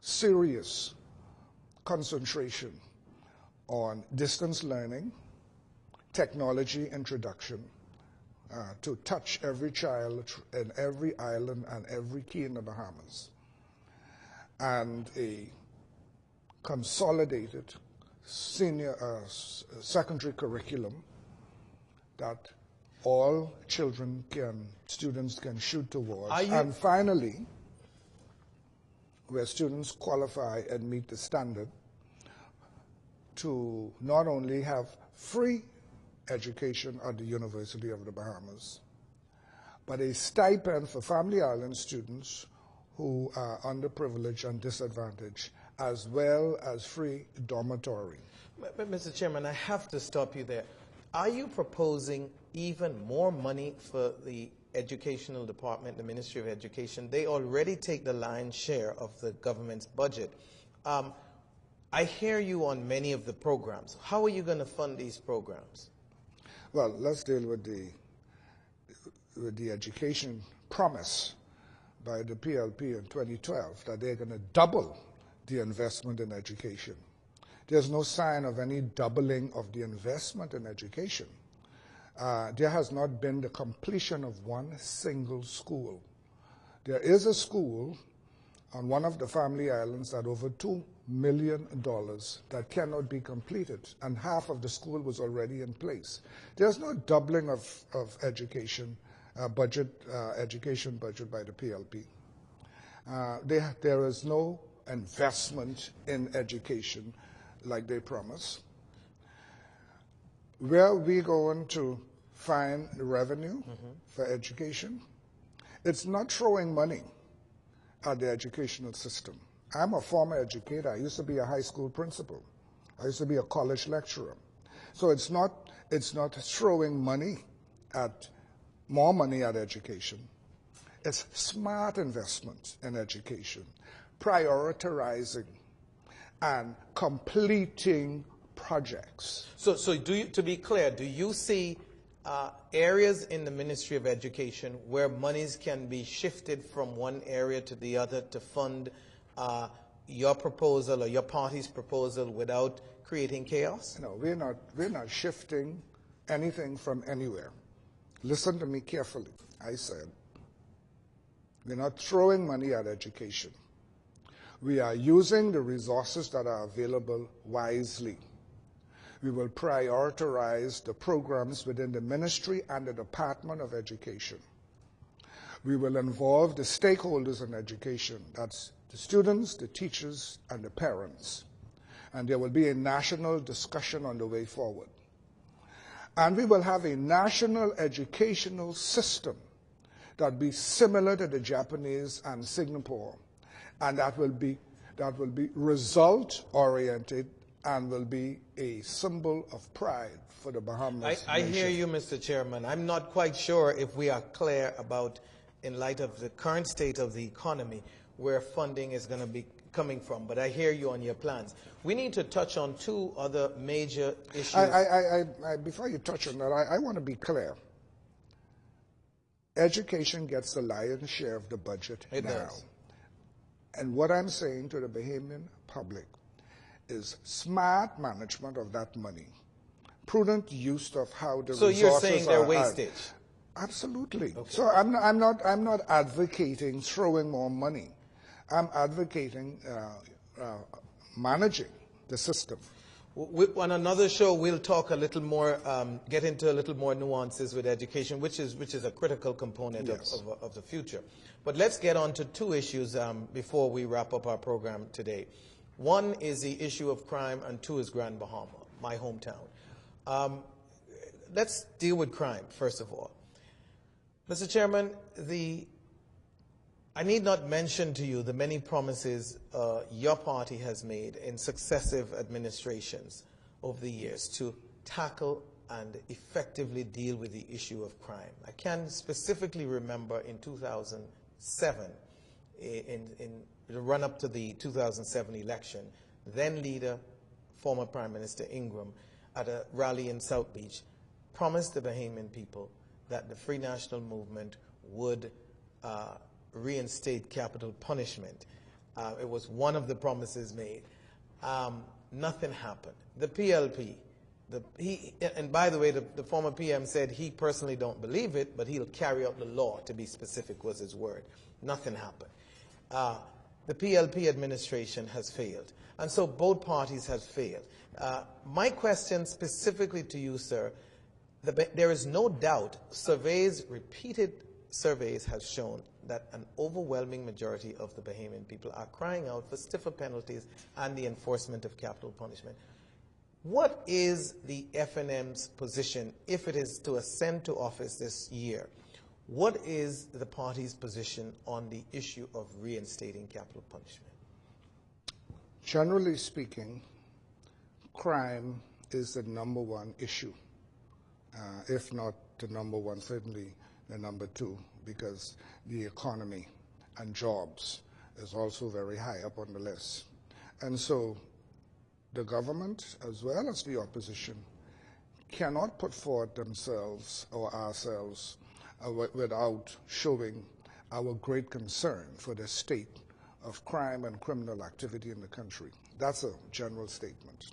serious concentration on distance learning, technology introduction, to touch every child in every island and every key in the Bahamas, and a consolidated secondary curriculum that all students can shoot towards. And finally, where students qualify and meet the standard to not only have free education at the University of the Bahamas, but a stipend for Family Island students who are underprivileged and disadvantaged, as well as free dormitory. But Mr. Chairman, I have to stop you there. Are you proposing even more money for the Educational Department, the Ministry of Education? They already take the lion's share of the government's budget. I hear you on many of the programs. How are you going to fund these programs? Well, let's deal with the education promise by the PLP in 2012 that they're going to double the investment in education. There's no sign of any doubling of the investment in education. There has not been the completion of one single school. There is a school on one of the Family Islands at over $2 million that cannot be completed, and half of the school was already in place. There's no doubling of education budget by the PLP. There is no investment in education like they promise. Where are we going to find the revenue for education? It's not throwing money at the educational system. I'm a former educator. I used to be a high school principal. I used to be a college lecturer. So it's not throwing more money at education. It's smart investment in education, prioritizing and completing projects. So to be clear, do you see areas in the Ministry of Education where monies can be shifted from one area to the other to fund your proposal or your party's proposal without creating chaos? No, we're not shifting anything from anywhere. Listen to me carefully. I said, we're not throwing money at education. We are using the resources that are available wisely. We will prioritize the programs within the ministry and the Department of Education. We will involve the stakeholders in education. That's the students, the teachers, and the parents. And there will be a national discussion on the way forward. And we will have a national educational system that will be similar to the Japanese and Singapore, and that will be result-oriented and will be a symbol of pride for the Bahamas. I hear you, Mr. Chairman. I'm not quite sure if we are clear about, in light of the current state of the economy, where funding is going to be coming from, but I hear you on your plans. We need to touch on two other major issues. Before you touch on that, I want to be clear. Education gets the lion's share of the budget now. It does. And what I'm saying to the Bahamian public is smart management of that money, prudent use of how the resources are. So you're saying they're wastage? Absolutely. Okay. So I'm not advocating throwing more money. I'm advocating managing the system. On another show, we'll talk a little more, get into a little more nuances with education, which is a critical component of the future. But let's get on to two issues before we wrap up our program today. One is the issue of crime, and two is Grand Bahama, my hometown. Let's deal with crime, first of all. Mr. Chairman, I need not mention to you the many promises your party has made in successive administrations over the years to tackle and effectively deal with the issue of crime. I can specifically remember in 2010 2007, in the run-up to the 2007 election, then leader, former Prime Minister Ingram, at a rally in South Beach, promised the Bahamian people that the Free National Movement would reinstate capital punishment. It was one of the promises made. Nothing happened. The PLP, and by the way, the former PM said he personally don't believe it, but he'll carry out the law, to be specific was his word. Nothing happened. The PLP administration has failed. And so both parties have failed. My question specifically to you, sir, there is no doubt repeated surveys have shown that an overwhelming majority of the Bahamian people are crying out for stiffer penalties and the enforcement of capital punishment. What is the FNM's position if it is to ascend to office this year? What is the party's position on the issue of reinstating capital punishment? Generally speaking, crime is the number one issue, if not the number one, certainly the number two, because the economy and jobs is also very high up on the list. And so the government, as well as the opposition, cannot put forward themselves or ourselves without showing our great concern for the state of crime and criminal activity in the country. That's a general statement.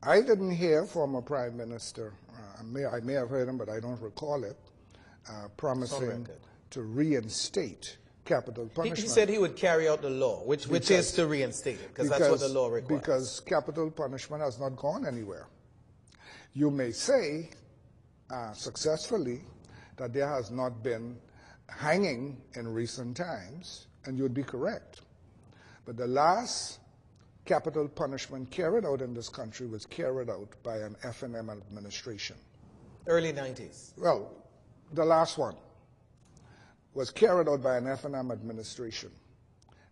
I didn't hear former Prime Minister, I may have heard him, but I don't recall it, promising to reinstate capital punishment. He said he would carry out the law, which is to reinstate it, because that's what the law requires. Because capital punishment has not gone anywhere. You may say successfully that there has not been hanging in recent times, and you'd be correct. But the last capital punishment carried out in this country was carried out by an FNM administration. Early 90s. Well, the last one was carried out by an FNM administration.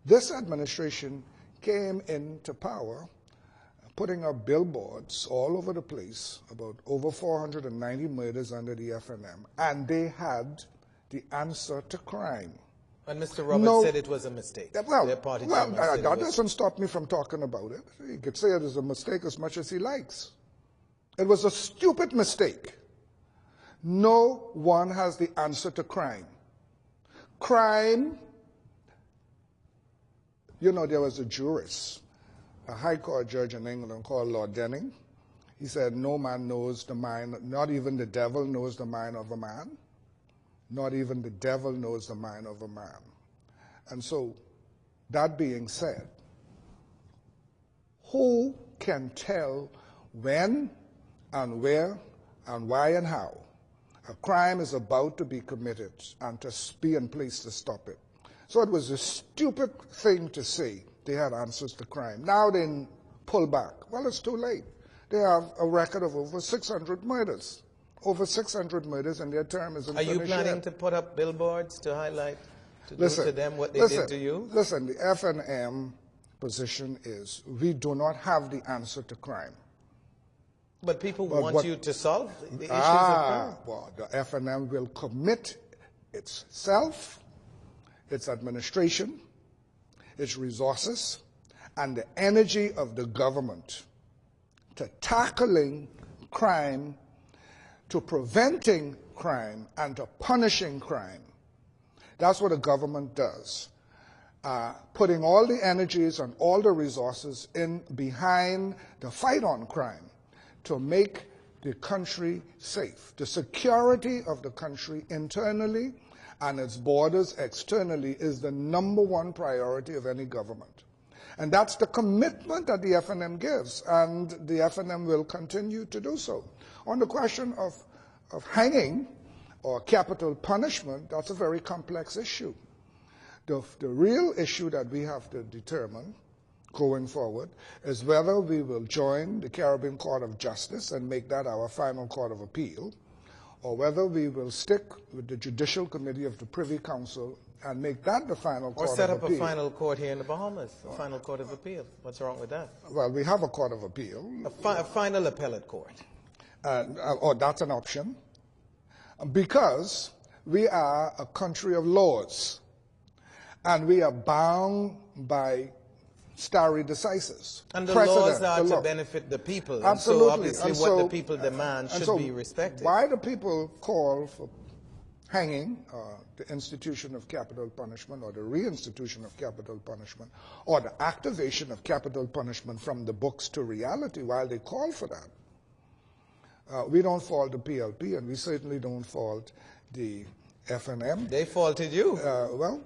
This administration came into power putting up billboards all over the place about over 490 murders under the FNM, and they had the answer to crime. And Mr. Roberts said it was a mistake. Well, that doesn't stop me from talking about it. He could say it is a mistake as much as he likes. It was a stupid mistake. No one has the answer to crime. Crime, you know, there was a jurist, a high court judge in England called Lord Denning. He said, no man knows the mind, not even the devil knows the mind of a man. Not even the devil knows the mind of a man. And so, that being said, who can tell when and where and why and how a crime is about to be committed and to be in place to stop it? So it was a stupid thing to say they had answers to crime. Now they pull back. Well, it's too late. They have a record of over 600 murders. Over 600 murders, and their term isn't finished yet. Are you planning to put up billboards to highlight, to do to them what they did to you? Listen, the FNM position is we do not have the answer to crime. But people want you to solve the issues of crime. Well, the FNM will commit itself, its administration, its resources, and the energy of the government to tackling crime, to preventing crime, and to punishing crime. That's what a government does. Putting all the energies and all the resources in behind the fight on crime to make the country safe. The security of the country internally and its borders externally is the number one priority of any government. And that's the commitment that the FNM gives, and the FNM will continue to do so. On the question of hanging or capital punishment, that's a very complex issue. The real issue that we have to determine going forward is whether we will join the Caribbean Court of Justice and make that our final court of appeal, or whether we will stick with the Judicial Committee of the Privy Council and make that the final court of appeal. Or set up a final court here in the Bahamas, a final court of appeal. What's wrong with that? Well, we have a court of appeal. A final appellate court. That's an option. Because we are a country of laws, and we are bound by stare decisis. And the precedent, laws are the to law. benefit the people. Absolutely. And so obviously And what so- the people demand should so be respected. Why do people call for hanging, the institution of capital punishment, or the reinstitution of capital punishment, or the activation of capital punishment from the books to reality? While they call for that, we don't fault the PLP, and we certainly don't fault the FNM. They faulted you. Well,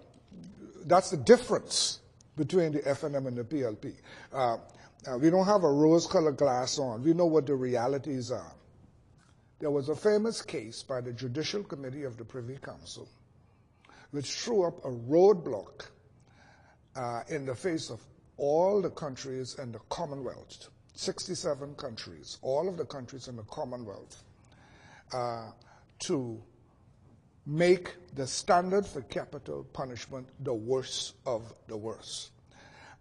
that's the difference between the FNM and the PLP. We don't have a rose-colored glass on. We know what the realities are. There was a famous case by the Judicial Committee of the Privy Council which threw up a roadblock in the face of all the countries in the Commonwealth, 67 countries, all of the countries in the Commonwealth, to make the standard for capital punishment the worst of the worst.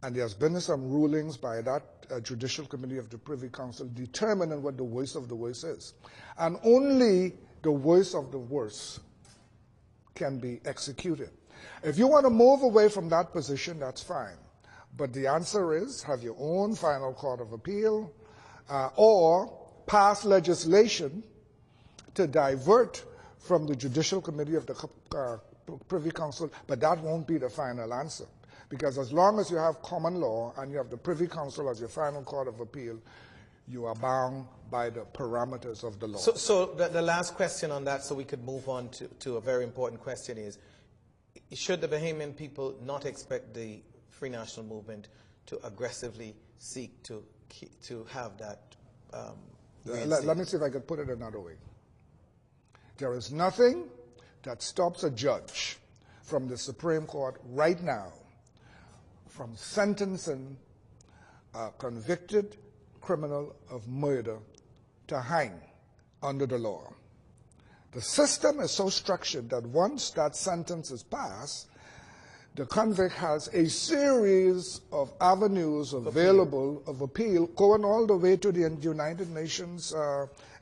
And there's been some rulings by that Judicial Committee of the Privy Council determining what the worst of the worst is. And only the worst of the worst can be executed. If you want to move away from that position, that's fine. But the answer is have your own final court of appeal or pass legislation to divert from the Judicial Committee of the Privy Council, but that won't be the final answer. Because as long as you have common law and you have the Privy Council as your final court of appeal, you are bound by the parameters of the law. So the last question on that, so we could move on to a very important question, is should the Bahamian people not expect the Free National Movement to aggressively seek to have that let me see if I could put it another way. There is nothing that stops a judge from the Supreme Court right now from sentencing a convicted criminal of murder to hang under the law. The system is so structured that once that sentence is passed, the convict has a series of avenues available of appeal going all the way to the United Nations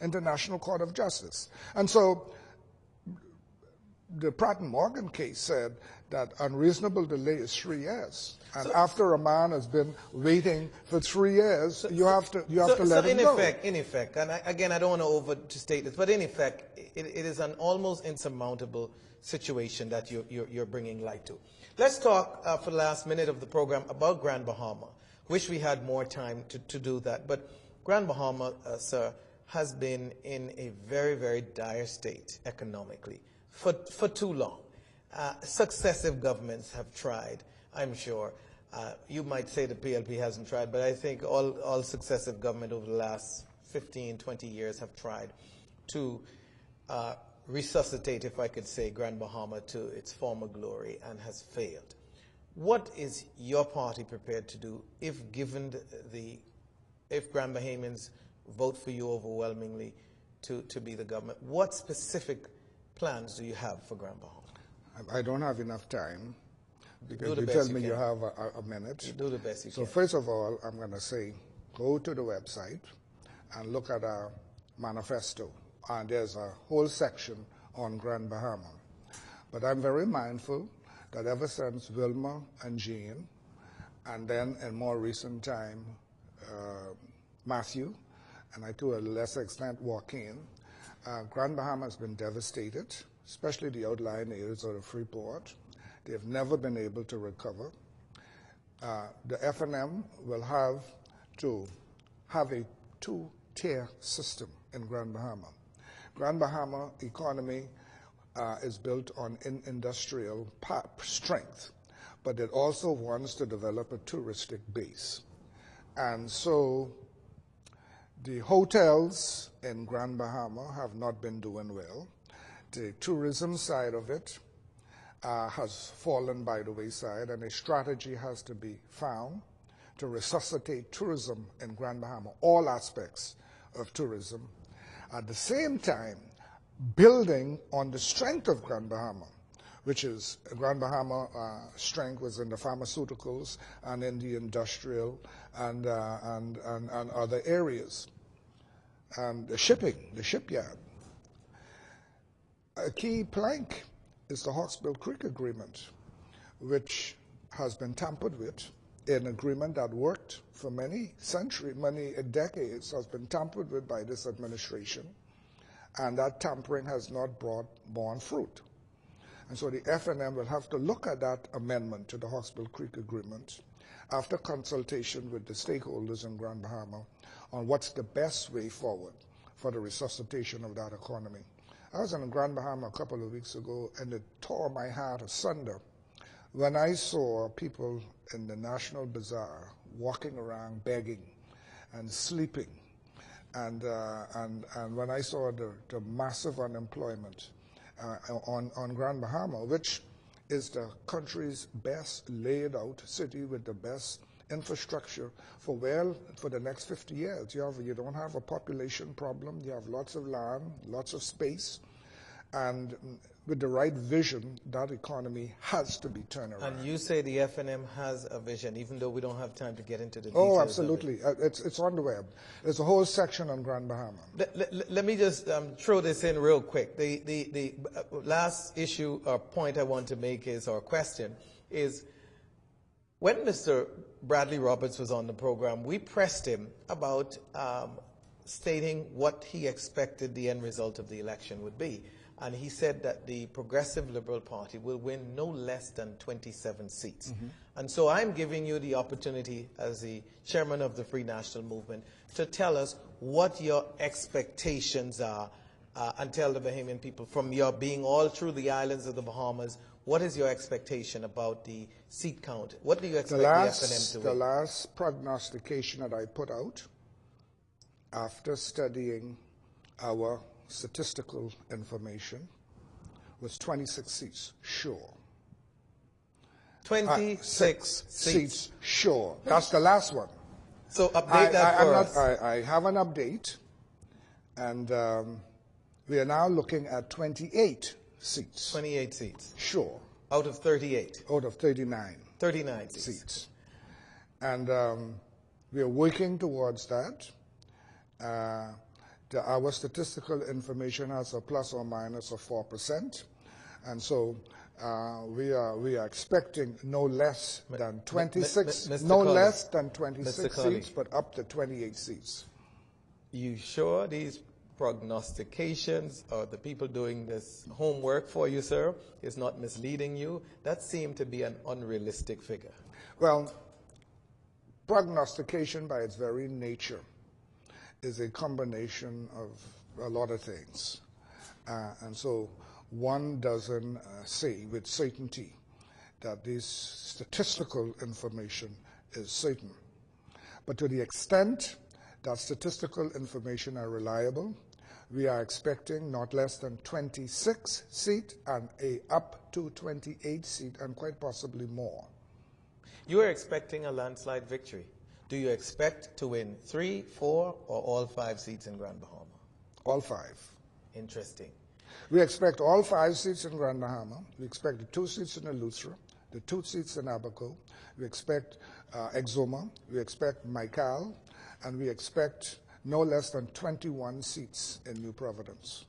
International Court of Justice. And so the Pratt and Morgan case said that unreasonable delay is 3 years. And after a man has been waiting for 3 years, you have to let him go. In effect, and again, I don't want to overstate this, but in effect, it is an almost insurmountable situation that you're bringing light to. Let's talk for the last minute of the program about Grand Bahama. Wish we had more time to do that. But Grand Bahama, sir, has been in a very, very dire state economically for too long. Successive governments have tried, I'm sure. You might say the PLP hasn't tried, but I think all successive government over the last 15, 20 years have tried to resuscitate, if I could say, Grand Bahama to its former glory and has failed. What is your party prepared to do if Grand Bahamians vote for you overwhelmingly to be the government? What specific plans do you have for Grand Bahama? I don't have enough time because you tell me you have a minute. You do the best you can. So first of all, I'm going to say go to the website and look at our manifesto. And there's a whole section on Grand Bahama. But I'm very mindful that ever since Wilma and Jean, and then in more recent time, Matthew, and I to a lesser extent Joaquin, Grand Bahama has been devastated, especially the outlying areas of the Freeport. They've never been able to recover. The FNM will have to have a two-tier system in Grand Bahama. Grand Bahama economy is built on industrial strength, but it also wants to develop a touristic base. And so the hotels in Grand Bahama have not been doing well. The tourism side of it has fallen by the wayside, and a strategy has to be found to resuscitate tourism in Grand Bahama, all aspects of tourism. At the same time, building on the strength of Grand Bahama, which is Grand Bahama strength was in the pharmaceuticals and in the industrial and other areas, and the shipyard. A key plank is the Hawksbill Creek Agreement, which has been tampered with. An agreement that worked for many centuries, many decades, has been tampered with by this administration, and that tampering has not borne fruit. And so the FNM will have to look at that amendment to the Hawksbill Creek Agreement after consultation with the stakeholders in Grand Bahama on what's the best way forward for the resuscitation of that economy. I was in Grand Bahama a couple of weeks ago, and it tore my heart asunder when I saw people in the National Bazaar walking around begging and sleeping, and when I saw the massive unemployment on Grand Bahama, which is the country's best laid out city with the best infrastructure for the next 50 years. You don't have a population problem, you have lots of land, lots of space, and with the right vision, that economy has to be turned around. And you say the FNM has a vision, even though we don't have time to get into the details. Oh, absolutely. It's on the web. There's a whole section on Grand Bahama. Let me just throw this in real quick. The last issue or point I want to make is, or question, is when Mr. Bradley Roberts was on the program, we pressed him about stating what he expected the end result of the election would be. And he said that the Progressive Liberal Party will win no less than 27 seats. Mm-hmm. And so I'm giving you the opportunity, as the chairman of the Free National Movement, to tell us what your expectations are and tell the Bahamian people, from your being all through the islands of the Bahamas, what is your expectation about the seat count? What do you expect the FNM to win? The last prognostication that I put out, after studying our statistical information, was 26 seats, sure. 26 seats, sure. That's the last one. So update that for us. I have an update, and we are now looking at 28 seats. 28 seats. Sure. Out of 38? Out of 39. 39 seats. And we are working towards that. Our statistical information has a plus or minus of 4%, and so we are expecting no less than 26, less than 26 seats, but up to 28 seats. You sure these prognostications, or the people doing this homework for you, sir, is not misleading you? That seemed to be an unrealistic figure. Well, prognostication by its very nature is a combination of a lot of things. And so one doesn't say with certainty that this statistical information is certain. But to the extent that statistical information are reliable, we are expecting not less than 26 seats and up to 28 seats, and quite possibly more. You are expecting a landslide victory. Do you expect to win 3, 4, or all 5 seats in Grand Bahama? All 5. Interesting. We expect all 5 seats in Grand Bahama. We expect the 2 seats in Eleuthera, the 2 seats in Abaco. We expect Exuma. We expect Michael. And we expect no less than 21 seats in New Providence.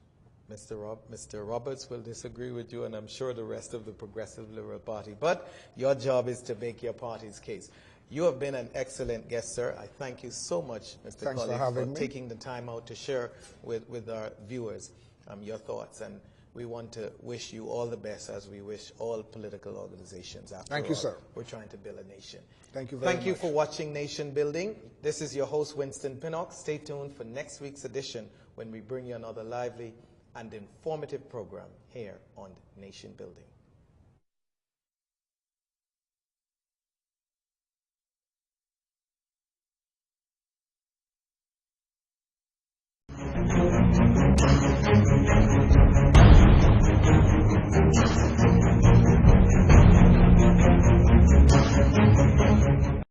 Mr. Roberts will disagree with you, and I'm sure the rest of the Progressive Liberal Party. But your job is to make your party's case. You have been an excellent guest, sir. I thank you so much, Mr. Collie, for taking the time out to share with our viewers your thoughts. And we want to wish you all the best, as we wish all political organizations. Thank you, sir. We're trying to build a nation. Thank you very much. Thank you for watching Nation Building. This is your host, Winston Pinnock. Stay tuned for next week's edition, when we bring you another lively and informative program here on Nation Building.